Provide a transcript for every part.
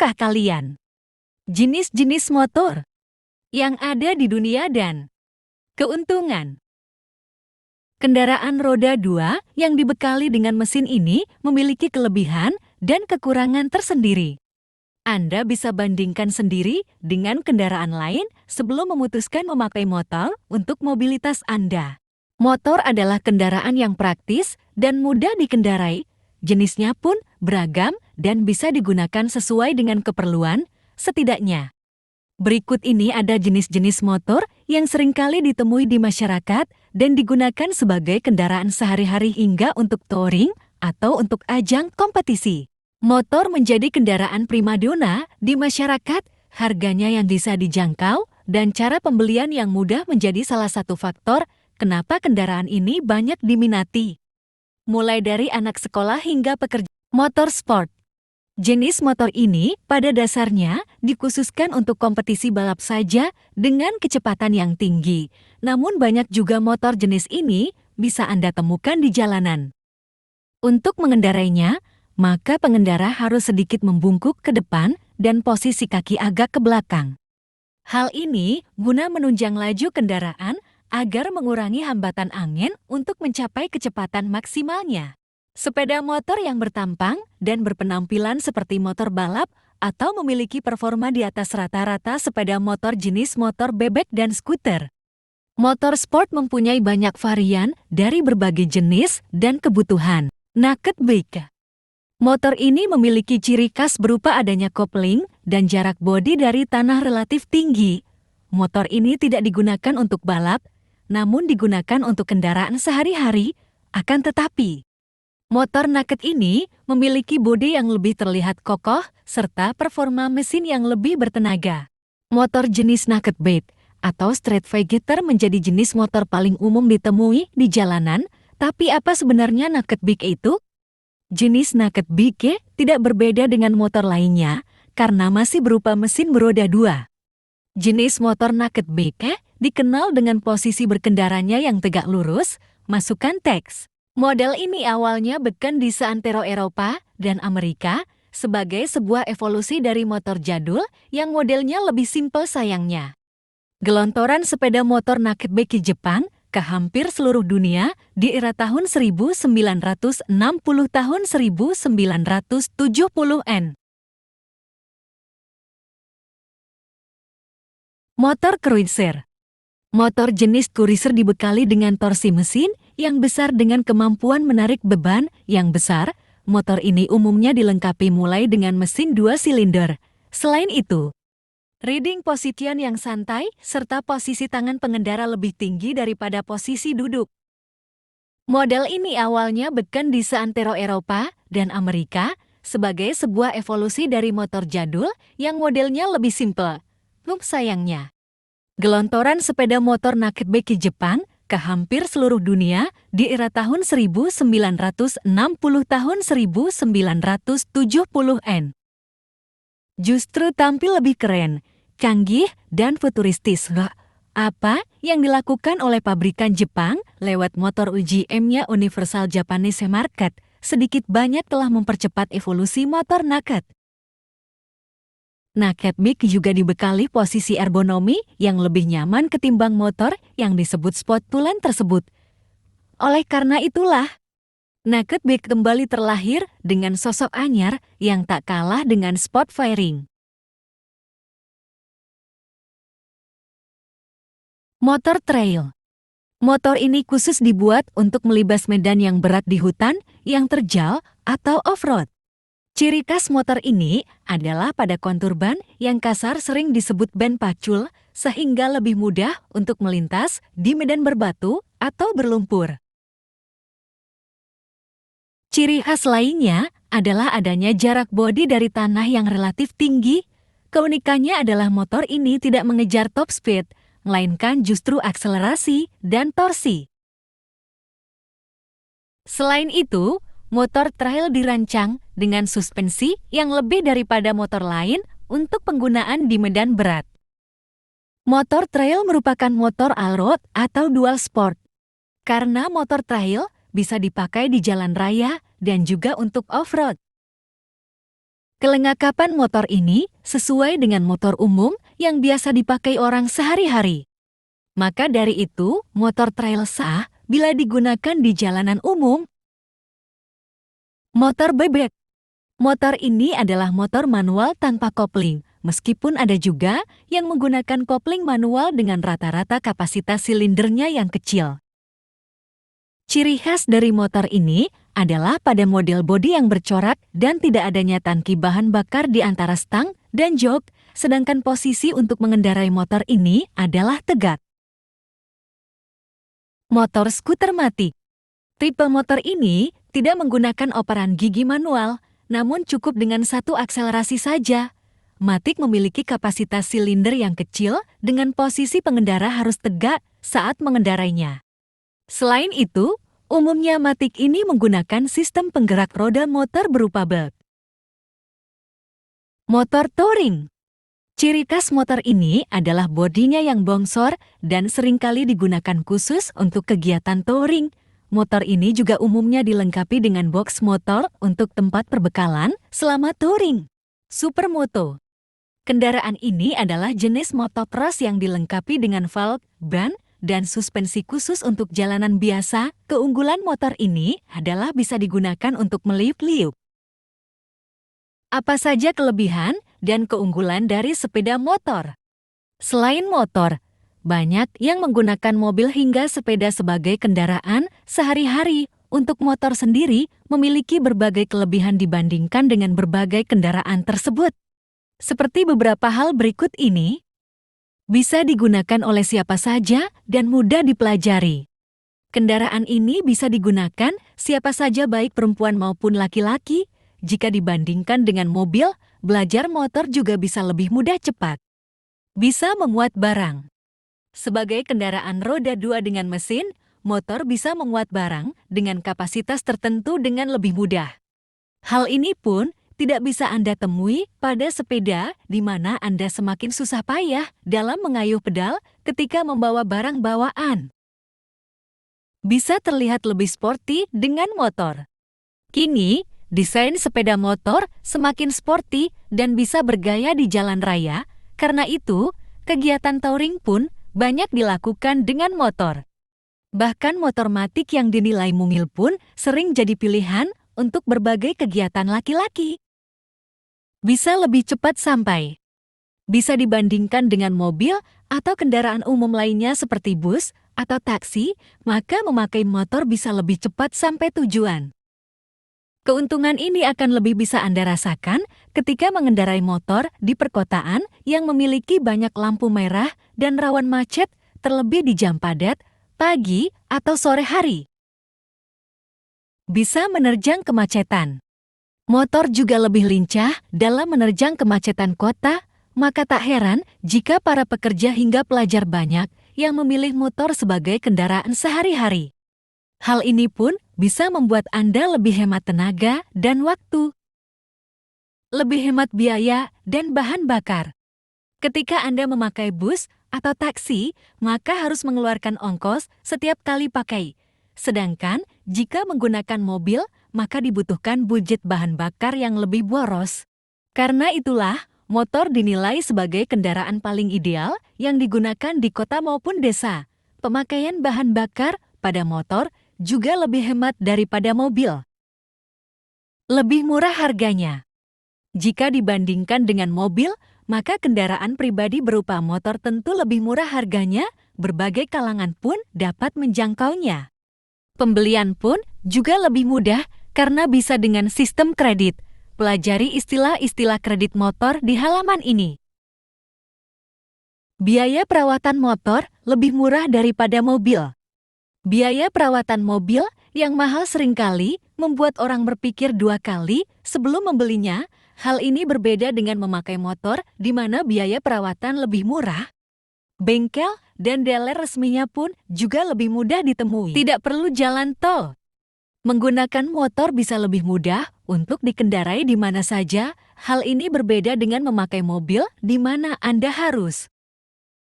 Tahukah kalian jenis-jenis motor yang ada di dunia dan keuntungan? Kendaraan roda 2 yang dibekali dengan mesin ini memiliki kelebihan dan kekurangan tersendiri. Anda bisa bandingkan sendiri dengan kendaraan lain sebelum memutuskan memakai motor untuk mobilitas Anda. Motor adalah kendaraan yang praktis dan mudah dikendarai. Jenisnya pun beragam dan bisa digunakan sesuai dengan keperluan, setidaknya. Berikut ini ada jenis-jenis motor yang seringkali ditemui di masyarakat dan digunakan sebagai kendaraan sehari-hari hingga untuk touring atau untuk ajang kompetisi. Motor menjadi kendaraan primadona di masyarakat, harganya yang bisa dijangkau, dan cara pembelian yang mudah menjadi salah satu faktor kenapa kendaraan ini banyak diminati. Mulai dari anak sekolah hingga pekerja. Motor sport. Jenis motor ini pada dasarnya dikhususkan untuk kompetisi balap saja dengan kecepatan yang tinggi. Namun banyak juga motor jenis ini bisa Anda temukan di jalanan. Untuk mengendarainya, maka pengendara harus sedikit membungkuk ke depan dan posisi kaki agak ke belakang. Hal ini guna menunjang laju kendaraan agar mengurangi hambatan angin untuk mencapai kecepatan maksimalnya. Sepeda motor yang bertampang dan berpenampilan seperti motor balap atau memiliki performa di atas rata-rata sepeda motor jenis motor bebek dan skuter. Motor sport mempunyai banyak varian dari berbagai jenis dan kebutuhan. Naked bike. Motor ini memiliki ciri khas berupa adanya kopling dan jarak bodi dari tanah relatif tinggi. Motor ini tidak digunakan untuk balap, namun digunakan untuk kendaraan sehari-hari. Akan tetapi, motor naked ini memiliki bodi yang lebih terlihat kokoh serta performa mesin yang lebih bertenaga. Motor jenis naked bike atau street vegator menjadi jenis motor paling umum ditemui di jalanan. Tapi apa sebenarnya naked bike itu? Jenis naked bike tidak berbeda dengan motor lainnya karena masih berupa mesin beroda 2. Jenis motor naked bike dikenal dengan posisi berkendaranya yang tegak lurus. Masukkan teks. Model ini awalnya beken di seantero Eropa dan Amerika sebagai sebuah evolusi dari motor jadul yang modelnya lebih simpel sayangnya. Gelontoran sepeda motor naked bike Jepang ke hampir seluruh dunia di era tahun 1960 tahun 1970-an. Motor cruiser. Motor jenis cruiser dibekali dengan torsi mesin yang besar dengan kemampuan menarik beban yang besar. Motor ini umumnya dilengkapi mulai dengan mesin 2 silinder. Selain itu, riding position yang santai serta posisi tangan pengendara lebih tinggi daripada posisi duduk. Model ini awalnya beken di seantero Eropa dan Amerika sebagai sebuah evolusi dari motor jadul yang modelnya lebih simpel. Sayangnya, gelontoran sepeda motor naked bike Jepang ke hampir seluruh dunia di era tahun 1960 tahun 1970-an. Justru tampil lebih keren, canggih, dan futuristis. Apa yang dilakukan oleh pabrikan Jepang lewat motor UGM-nya Universal Japanese Market sedikit banyak telah mempercepat evolusi motor naked. Naked bike juga dibekali posisi ergonomi yang lebih nyaman ketimbang motor yang disebut sport tulen tersebut. Oleh karena itulah, naked bike kembali terlahir dengan sosok anyar yang tak kalah dengan sport fairing. Motor trail. Motor ini khusus dibuat untuk melibas medan yang berat di hutan yang terjal atau off-road. Ciri khas motor ini adalah pada kontur ban yang kasar sering disebut ban pacul, sehingga lebih mudah untuk melintas di medan berbatu atau berlumpur. Ciri khas lainnya adalah adanya jarak bodi dari tanah yang relatif tinggi. Keunikannya adalah motor ini tidak mengejar top speed, melainkan justru akselerasi dan torsi. Selain itu, motor trail dirancang dengan suspensi yang lebih daripada motor lain untuk penggunaan di medan berat. Motor trail merupakan motor all-road atau dual sport. Karena motor trail bisa dipakai di jalan raya dan juga untuk off-road. Kelengkapan motor ini sesuai dengan motor umum yang biasa dipakai orang sehari-hari. Maka dari itu, motor trail sah bila digunakan di jalanan umum. Motor bebek. Motor ini adalah motor manual tanpa kopling, meskipun ada juga yang menggunakan kopling manual dengan rata-rata kapasitas silindernya yang kecil. Ciri khas dari motor ini adalah pada model bodi yang bercorak dan tidak adanya tangki bahan bakar di antara stang dan jok, sedangkan posisi untuk mengendarai motor ini adalah tegak. Motor skuter matic. Tipe motor ini tidak menggunakan operan gigi manual, namun cukup dengan satu akselerasi saja. Matic memiliki kapasitas silinder yang kecil dengan posisi pengendara harus tegak saat mengendarainya. Selain itu, umumnya Matic ini menggunakan sistem penggerak roda motor berupa bak. Motor touring. Ciri khas motor ini adalah bodinya yang bongsor dan seringkali digunakan khusus untuk kegiatan touring. Motor ini juga umumnya dilengkapi dengan box motor untuk tempat perbekalan selama touring. Supermoto. Kendaraan ini adalah jenis motocross yang dilengkapi dengan valve, ban, dan suspensi khusus untuk jalanan biasa. Keunggulan motor ini adalah bisa digunakan untuk meliuk-liuk. Apa saja kelebihan dan keunggulan dari sepeda motor? Selain motor, banyak yang menggunakan mobil hingga sepeda sebagai kendaraan sehari-hari. Untuk motor sendiri memiliki berbagai kelebihan dibandingkan dengan berbagai kendaraan tersebut. Seperti beberapa hal berikut ini. Bisa digunakan oleh siapa saja dan mudah dipelajari. Kendaraan ini bisa digunakan siapa saja baik perempuan maupun laki-laki. Jika dibandingkan dengan mobil, belajar motor juga bisa lebih mudah cepat. Bisa memuat barang. Sebagai kendaraan roda 2 dengan mesin, motor bisa memuat barang dengan kapasitas tertentu dengan lebih mudah. Hal ini pun tidak bisa Anda temui pada sepeda di mana Anda semakin susah payah dalam mengayuh pedal ketika membawa barang bawaan. Bisa terlihat lebih sporty dengan motor. Kini, desain sepeda motor semakin sporty dan bisa bergaya di jalan raya. Karena itu, kegiatan touring pun banyak dilakukan dengan motor. Bahkan motor matic yang dinilai mungil pun sering jadi pilihan untuk berbagai kegiatan laki-laki. Bisa lebih cepat sampai. Bisa dibandingkan dengan mobil atau kendaraan umum lainnya seperti bus atau taksi, maka memakai motor bisa lebih cepat sampai tujuan. Keuntungan ini akan lebih bisa Anda rasakan ketika mengendarai motor di perkotaan yang memiliki banyak lampu merah dan rawan macet, terlebih di jam padat, pagi atau sore hari. Bisa menerjang kemacetan. Motor juga lebih lincah dalam menerjang kemacetan kota, maka tak heran jika para pekerja hingga pelajar banyak yang memilih motor sebagai kendaraan sehari-hari. Hal ini pun bisa membuat Anda lebih hemat tenaga dan waktu. Lebih hemat biaya dan bahan bakar. Ketika Anda memakai bus atau taksi, maka harus mengeluarkan ongkos setiap kali pakai. Sedangkan jika menggunakan mobil, maka dibutuhkan budget bahan bakar yang lebih boros. Karena itulah, motor dinilai sebagai kendaraan paling ideal yang digunakan di kota maupun desa. Pemakaian bahan bakar pada motor juga lebih hemat daripada mobil. Lebih murah harganya. Jika dibandingkan dengan mobil, maka kendaraan pribadi berupa motor tentu lebih murah harganya, berbagai kalangan pun dapat menjangkaunya. Pembelian pun juga lebih mudah karena bisa dengan sistem kredit. Pelajari istilah-istilah kredit motor di halaman ini. Biaya perawatan motor lebih murah daripada mobil. Biaya perawatan mobil yang mahal seringkali membuat orang berpikir dua kali sebelum membelinya. Hal ini berbeda dengan memakai motor di mana biaya perawatan lebih murah. Bengkel dan dealer resminya pun juga lebih mudah ditemui. Tidak perlu jalan tol. Menggunakan motor bisa lebih mudah untuk dikendarai di mana saja. Hal ini berbeda dengan memakai mobil di mana Anda harus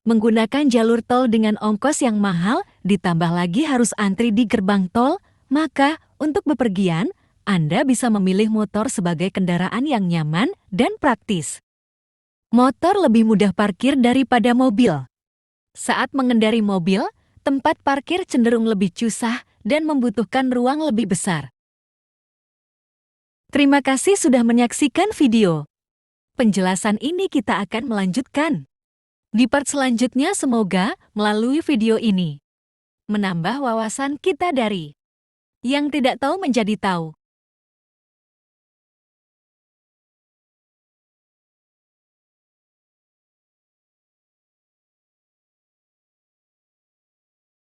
menggunakan jalur tol dengan ongkos yang mahal, ditambah lagi harus antri di gerbang tol. Maka, untuk bepergian, Anda bisa memilih motor sebagai kendaraan yang nyaman dan praktis. Motor lebih mudah parkir daripada mobil. Saat mengendari mobil, tempat parkir cenderung lebih susah dan membutuhkan ruang lebih besar. Terima kasih sudah menyaksikan video. Penjelasan ini kita akan melanjutkan. Di part selanjutnya semoga melalui video ini menambah wawasan kita dari yang tidak tahu menjadi tahu.